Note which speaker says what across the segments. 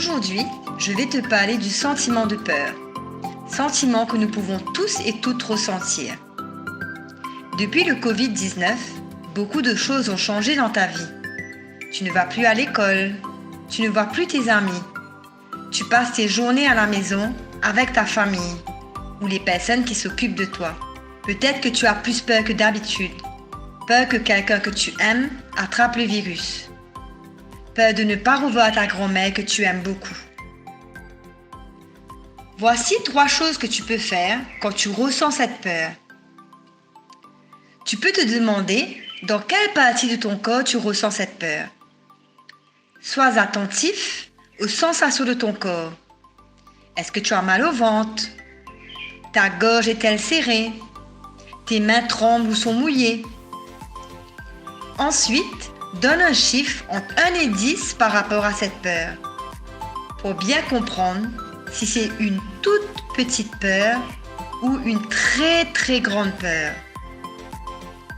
Speaker 1: Aujourd'hui, je vais te parler du sentiment de peur. Sentiment que nous pouvons tous et toutes ressentir. Depuis le Covid-19, beaucoup de choses ont changé dans ta vie. Tu ne vas plus à l'école, tu ne vois plus tes amis. Tu passes tes journées à la maison avec ta famille ou les personnes qui s'occupent de toi. Peut-être que tu as plus peur que d'habitude. Peur que quelqu'un que tu aimes attrape le virus. Peur de ne pas revoir ta grand-mère que tu aimes beaucoup. Voici 3 choses que tu peux faire quand tu ressens cette peur. Tu peux te demander dans quelle partie de ton corps tu ressens cette peur. Sois attentif aux sensations de ton corps. Est-ce que tu as mal au ventre? Ta gorge est-elle serrée? Tes mains tremblent ou sont mouillées? Ensuite, donne un chiffre entre 1 et 10 par rapport à cette peur. Pour bien comprendre si c'est une toute petite peur ou une très très grande peur.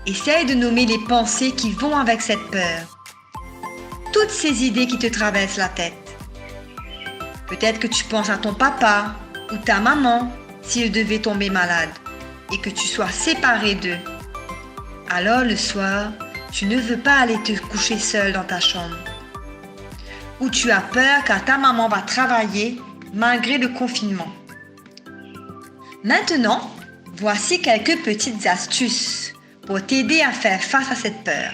Speaker 1: Essaye de nommer les pensées qui vont avec cette peur. Toutes ces idées qui te traversent la tête. Peut-être que tu penses à ton papa ou ta maman s'ils devaient tomber malades et que tu sois séparé d'eux. Alors le soir, tu ne veux pas aller te coucher seul dans ta chambre. Ou tu as peur car ta maman va travailler malgré le confinement. Maintenant, voici quelques petites astuces pour t'aider à faire face à cette peur.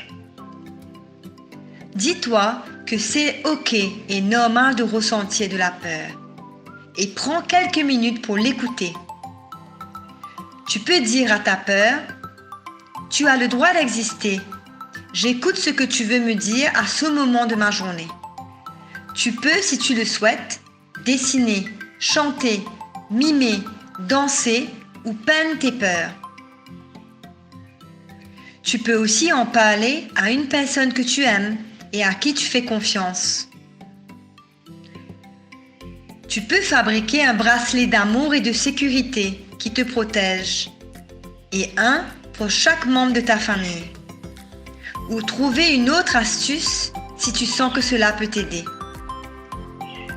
Speaker 1: Dis-toi que c'est OK et normal de ressentir de la peur et prends quelques minutes pour l'écouter. Tu peux dire à ta peur, « Tu as le droit d'exister. J'écoute ce que tu veux me dire à ce moment de ma journée. » Tu peux, si tu le souhaites, dessiner, chanter, mimer, danser ou peindre tes peurs. Tu peux aussi en parler à une personne que tu aimes et à qui tu fais confiance. Tu peux fabriquer un bracelet d'amour et de sécurité qui te protège et un pour chaque membre de ta famille. Ou trouver une autre astuce si tu sens que cela peut t'aider.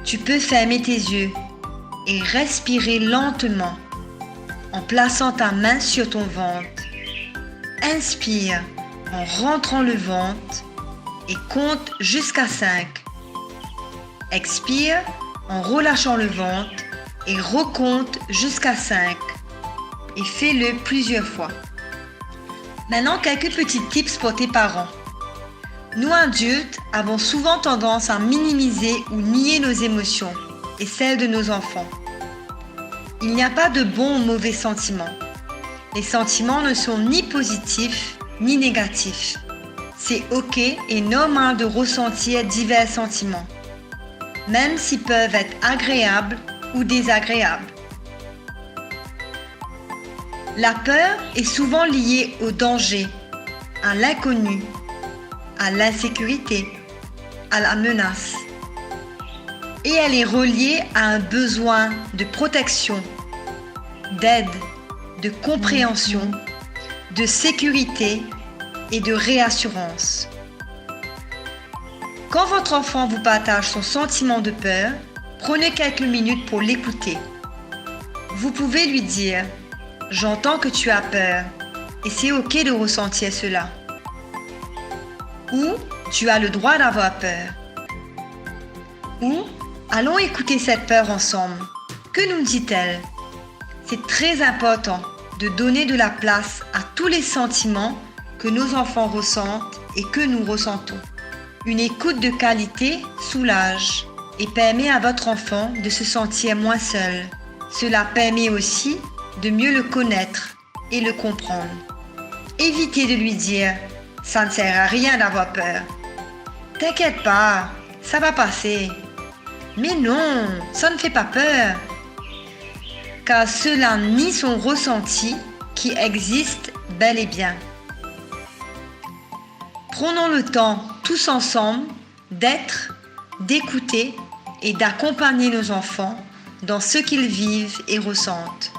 Speaker 1: Tu peux fermer tes yeux et respirer lentement en plaçant ta main sur ton ventre. Inspire en rentrant le ventre et compte jusqu'à 5. Expire en relâchant le ventre et recompte jusqu'à 5. Et fais-le plusieurs fois. Maintenant, quelques petits tips pour tes parents. Nous adultes avons souvent tendance à minimiser ou nier nos émotions et celles de nos enfants. Il n'y a pas de bons ou mauvais sentiments. Les sentiments ne sont ni positifs ni négatifs. C'est OK et normal de ressentir divers sentiments, même s'ils peuvent être agréables ou désagréables. La peur est souvent liée au danger, à l'inconnu, à l'insécurité, à la menace. Et elle est reliée à un besoin de protection, d'aide, de compréhension, de sécurité et de réassurance. Quand votre enfant vous partage son sentiment de peur, prenez quelques minutes pour l'écouter. Vous pouvez lui dire « J'entends que tu as peur et c'est OK de ressentir cela. » Ou « Tu as le droit d'avoir peur. » Ou « Allons écouter cette peur ensemble. Que nous dit-elle » C'est très important de donner de la place à tous les sentiments que nos enfants ressentent et que nous ressentons. Une écoute de qualité soulage et permet à votre enfant de se sentir moins seul. Cela permet aussi de mieux le connaître et le comprendre. Évitez de lui dire « Ça ne sert à rien d'avoir peur. T'inquiète pas, ça va passer. Mais non, ça ne fait pas peur. » Car cela nie son ressenti qui existe bel et bien. Prenons le temps tous ensemble d'être, d'écouter et d'accompagner nos enfants dans ce qu'ils vivent et ressentent.